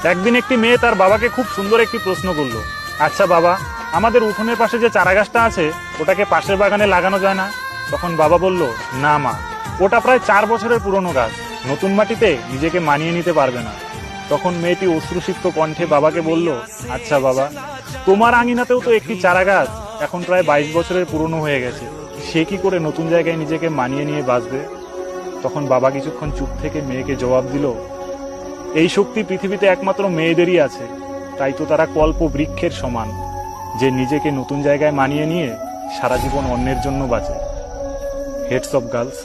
একদিন একটি মেয়ে তার বাবাকে খুব সুন্দর একটি প্রশ্ন করলো, আচ্ছা বাবা, আমাদের উঠোনের পাশে যে চারা গাছটা আছে ওটাকে পাশের বাগানে লাগানো যায় না? তখন বাবা বলল, না মা, ওটা প্রায় 4 বছরের পুরনো গাছ, নতুন মাটিতে নিজেকে মানিয়ে নিতে পারবে না। তখন মেয়েটি অশ্রুসিক্ত কণ্ঠে বাবাকে বলল, আচ্ছা বাবা, তোমার আঙিনাতেও তো একটি চারা গাছ এখন প্রায় 22 বছরের পুরনো হয়ে গেছে, সে কি করে নতুন জায়গায় নিজেকে মানিয়ে নিয়ে বাঁচবে? তখন বাবা কিছুক্ষণ চুপ থেকে মেয়েকে জবাব দিল, এই শক্তি পৃথিবীতে একমাত্র মেয়েদেরই আছে, তাই তো তারা কল্প বৃক্ষের সমান, যে নিজেকে নতুন জায়গায় মানিয়ে নিয়ে সারা জীবন অন্যের জন্য বাঁচে। Hats off girls.